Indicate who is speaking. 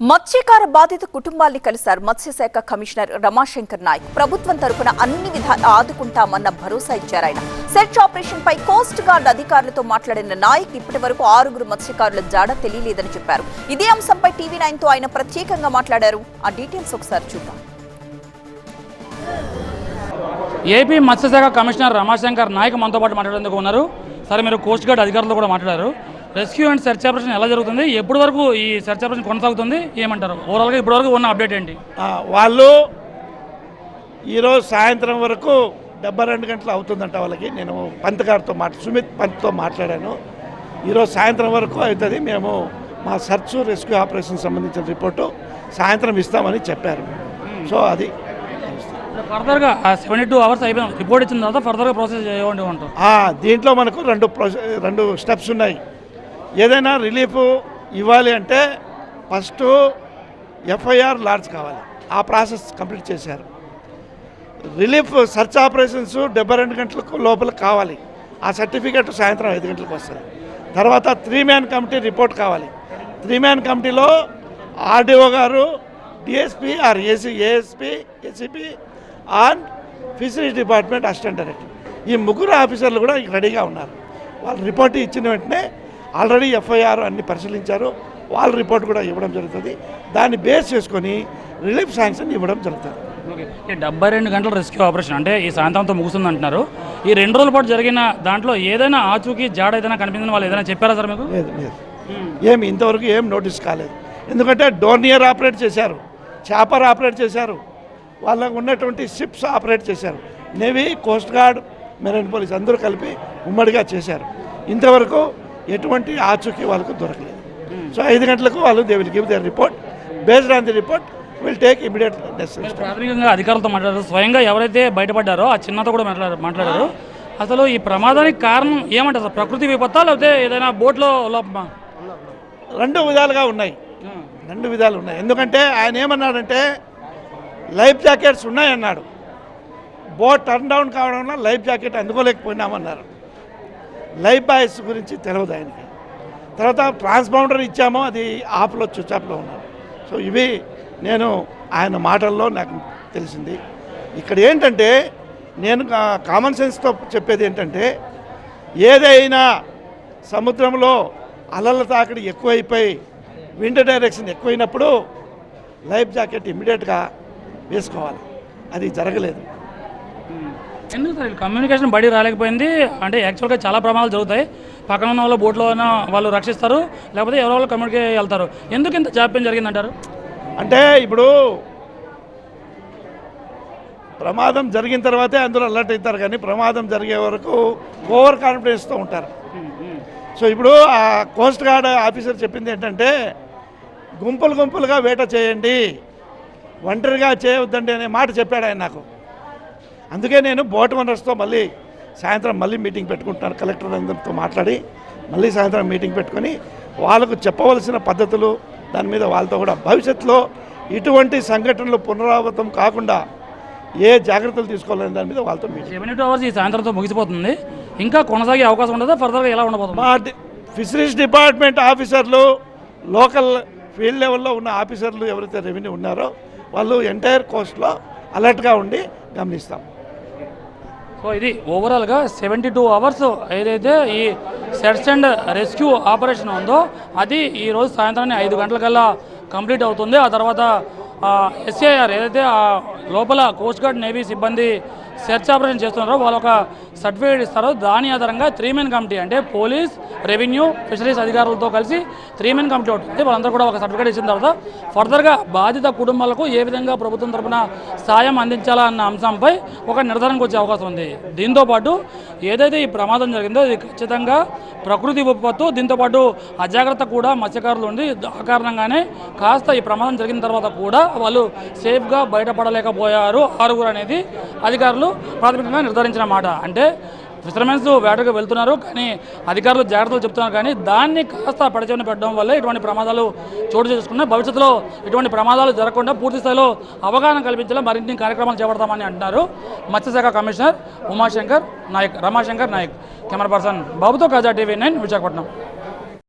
Speaker 1: మత్స్యకార బాధిత కుటుంబాల్ని కలిశారు మత్స్యశాఖ కమిషనర్ రమాశంకర్ నాయక్. ప్రభుత్వం తరపున అన్ని విధాలా ఆదుకుంటామన్న భరోసా ఇచ్చారు ఆయన. సెర్చ్ ఆపరేషన్ పై కోస్ట్ గార్డ్ అధికారులతో మాట్లాడిన నాయక్ ఇప్పటి వరకు 6 మత్స్యకారుల జాడ తెలియలేదని చెప్పారు. ఇదే అంశంపై TV9 తో ఆయన ప్రత్యేకంగా మాట్లాడారు. ఆ డీటెయిల్స్ ఒకసారి చూద్దాం.
Speaker 2: ఏపీ మత్స్యశాఖ కమిషనర్ రమాశంకర్ నాయక్ మనతో పాటు మాట్లాడేందుకు ఉన్నారు. సరే, మీరు కోస్ట్ గార్డ్ అధికారులతో కూడా మాట్లాడారు. రెస్క్యూ అండ్ సెర్చ్ ఆపరేషన్ ఎలా జరుగుతుంది, ఎప్పటి వరకు ఈ సెర్చ్ ఆపరేషన్ కొనసాగుతుంది, ఏమంటారు? ఓవరాల్గా ఇప్పటివరకు ఉన్న అప్డేట్ ఏంటి?
Speaker 3: వాళ్ళు ఈరోజు సాయంత్రం వరకు 72 గంటలు అవుతుందంట వాళ్ళకి. నేను పంత్ గారితో సుమిత్ పంత్తో మాట్లాడాను. ఈరోజు సాయంత్రం వరకు అవుతుంది. మేము మా సెర్చ్ రెస్క్యూ ఆపరేషన్ సంబంధించిన రిపోర్టు సాయంత్రం ఇస్తామని చెప్పారు. సో అది
Speaker 2: ఫర్దర్గా 72 అవర్స్ అయిపోయిన రిపోర్ట్ ఇచ్చిన తర్వాత ఫర్దర్గా ప్రాసెస్ చేయండి ఉంటారు.
Speaker 3: దీంట్లో మనకు రెండు స్టెప్స్ ఉన్నాయి. ఏదైనా రిలీఫ్ ఇవ్వాలి అంటే ఫస్ట్ FIR లాడ్జ్ కావాలి. ఆ ప్రాసెస్ కంప్లీట్ చేశారు. రిలీఫ్ సెర్చ్ ఆపరేషన్స్ 72 గంటలకు లోపల కావాలి. ఆ సర్టిఫికెట్ సాయంత్రం 5 గంటలకు వస్తుంది. తర్వాత 3 మ్యాన్ కమిటీ రిపోర్ట్ కావాలి. 3 మ్యాన్ కమిటీలో RDO గారు, DSP or ASP ACP and fisheries department assistant director, ఈ ముగ్గురు ఆఫీసర్లు కూడా రెడీగా ఉన్నారు. వాళ్ళు రిపోర్ట్ ఇచ్చిన వెంటనే ఆల్రెడీ FIR అన్ని పరిశీలించారు. వాళ్ళ రిపోర్ట్ కూడా ఇవ్వడం జరుగుతుంది. దాన్ని బేస్ చేసుకొని రిలీఫ్ శాంక్షన్ ఇవ్వడం జరుగుతుంది.
Speaker 2: ఓకే, ఈ 72 గంటల రెస్క్యూ ఆపరేషన్ అంటే ఈ సాయంత్రంతో ముగుస్తుంది అంటున్నారు. ఈ 2 రోజుల పాటు జరిగిన దాంట్లో ఏదైనా ఆచూకీ జాడ ఏదైనా కనిపించిన వాళ్ళు ఏదైనా చెప్పారా సార్ మీకు?
Speaker 3: లేదు, ఏమి ఇంతవరకు ఏం నోటీస్ కాలేదు. ఎందుకంటే డోర్నియర్ ఆపరేట్ చేశారు, చాపర్ ఆపరేట్ చేశారు, వాళ్ళకు ఉన్నటువంటి షిప్స్ ఆపరేట్ చేశారు. Navy, coast guard, marine police అందరూ కలిపి ఉమ్మడిగా చేశారు. ఇంతవరకు ఎటువంటి ఆచూకీ వాళ్ళకు దొరకలేదు. సో 5 గంటలకు వాళ్ళు they will give there report. Based on the report will take immediate decision.
Speaker 2: ప్రాథమికంగా అధికారులతో మాట్లాడారు. స్వయంగా ఎవరైతే బయటపడ్డారో ఆ చిన్నతో కూడా మాట్లాడారు. అసలు ఈ ప్రమాదానికి కారణం ఏమంటారు? ప్రకృతి విపత్తా లేకపోతే ఏదైనా బోట్లో లోపమా?
Speaker 3: 2 విధాలుగా ఉన్నాయి. 2 విధాలు ఉన్నాయి. ఎందుకంటే ఆయన ఏమన్నాడంటే లైఫ్ జాకెట్స్ ఉన్నాయన్నాడు. బోట్ టర్న్ డౌన్ కావడం వల్ల లైఫ్ జాకెట్ అందుకోలేకపోయినామన్నారు. లైఫ్ బాయ్స్ గురించి తెలియదు ఆయనకి. తర్వాత ట్రాన్స్పౌండర్ ఇచ్చామో అది ఆఫ్లో స్విచ్ ఆఫ్లో ఉన్నారు. సో ఇవి నేను ఆయన మాటల్లో నాకు తెలిసింది. ఇక్కడ ఏంటంటే నేను కామన్ సెన్స్తో చెప్పేది ఏంటంటే ఏదైనా సముద్రంలో అలల తాకిడి ఎక్కువైపోయి విండ్ డైరెక్షన్ ఎక్కువైనప్పుడు లైఫ్ జాకెట్ ఇమ్మీడియట్గా వేసుకోవాలి. అది జరగలేదు.
Speaker 2: ఎందుకు సార్ కమ్యూనికేషన్ బడి రాలేకపోయింది? అంటే యాక్చువల్గా చాలా ప్రమాదాలు జరుగుతాయి. పక్కన ఉన్న వాళ్ళు బోట్లో వాళ్ళు రక్షిస్తారు, లేకపోతే ఎవరో వాళ్ళు కమ్యూనికేట్ వెళ్తారు. ఎందుకు ఇంత జాప్యం జరిగిందంటారు?
Speaker 3: అంటే ఇప్పుడు ప్రమాదం జరిగిన తర్వాతే అందరూ అలర్ట్ అవుతారు, కానీ ప్రమాదం జరిగే వరకు ఓవర్ కాన్ఫిడెన్స్తో ఉంటారు. సో ఇప్పుడు ఆ కోస్ట్ గార్డ్ ఆఫీసర్ చెప్పింది ఏంటంటే గుంపులుగా వేట చేయండి, ఒంటరిగా చేయవద్దండి అనే మాట చెప్పాడు ఆయన నాకు. అందుకే నేను బోట్ ఓనర్స్తో మళ్ళీ సాయంత్రం మీటింగ్ పెట్టుకుంటున్నాను. కలెక్టర్ అందరితో మాట్లాడి మళ్ళీ సాయంత్రం మీటింగ్ పెట్టుకొని వాళ్ళకు చెప్పవలసిన పద్ధతులు దాని మీద వాళ్ళతో కూడా భవిష్యత్తులో ఇటువంటి సంఘటనలు పునరావృతం కాకుండా ఏ జాగ్రత్తలు తీసుకోవాలని దాని మీద వాళ్ళతో మీటింగ్.
Speaker 2: 72 అవర్స్ ఈ సాయంత్రంతో ముగిసిపోతుంది. ఇంకా కొనసాగే అవకాశం ఉండదా? ఫర్దర్గా ఎలా ఉండబోతుంది?
Speaker 3: మా ఫిషరీస్ డిపార్ట్మెంట్ ఆఫీసర్లు, లోకల్ ఫీల్డ్ లెవెల్లో ఉన్న ఆఫీసర్లు ఎవరైతే రెవెన్యూ ఉన్నారో వాళ్ళు ఎంటైర్ కోస్ట్లో అలర్ట్గా ఉండి గమనిస్తాం.
Speaker 2: సో ఇది ఓవరాల్గా 72 అవర్స్ ఏదైతే ఈ సెర్చ్ అండ్ రెస్క్యూ ఆపరేషన్ ఉందో అది ఈరోజు సాయంత్రాన్ని 5 గంటలకల్లా కంప్లీట్ అవుతుంది. ఆ తర్వాత SAR ఏదైతే లోపల కోస్ట్ గార్డ్, నేవీ సిబ్బంది సెర్చ్ ఆపరేషన్ చేస్తున్నారో వాళ్ళు ఒక సర్టిఫికేట్ ఇస్తారో దాని ఆధారంగా 3 మెన్ కమిటీ అంటే పోలీస్, రెవెన్యూ, ఫిషరీస్ అధికారులతో కలిసి 3 మెన్ కమిటీ ఉంటుంది. వాళ్ళందరూ కూడా ఒక సర్టిఫికేట్ ఇచ్చిన తర్వాత ఫర్దర్గా బాధిత కుటుంబాలకు ఏ విధంగా ప్రభుత్వం తరఫున సాయం అందించాలా అన్న అంశంపై ఒక నిర్ధారణకు వచ్చే అవకాశం ఉంది. దీంతోపాటు ఏదైతే ఈ ప్రమాదం జరిగిందో ఇది ఖచ్చితంగా ప్రకృతి విపత్తు, దీంతోపాటు అజాగ్రత్త కూడా మత్స్యకారులు ఉంది. ఆ కారణంగానే కాస్త ఈ ప్రమాదం జరిగిన తర్వాత కూడా వాళ్ళు సేఫ్గా బయటపడలేకపోయారు 6 అనేది అధికారులు ప్రాథమికంగా నిర్ధారించిన మాట. అంటే ఫిషర్మెన్స్ వేటకు వెళ్తున్నారు, కానీ అధికారులు జాగ్రత్తలు చెప్తున్నారు, కానీ దాన్ని కాస్త పడిచెవిన పెట్టడం వల్ల ఇటువంటి ప్రమాదాలు చోటు చేసుకున్నాయి. భవిష్యత్తులో ఇటువంటి ప్రమాదాలు జరగకుండా పూర్తి స్థాయిలో అవగాహన కల్పించేలా మరిన్ని కార్యక్రమాలు చేపడతామని అంటున్నారు మత్స్యశాఖ commissioner Ramashankar Nayak. Camera person బాబుతో కాజా TV9 విశాఖపట్నం.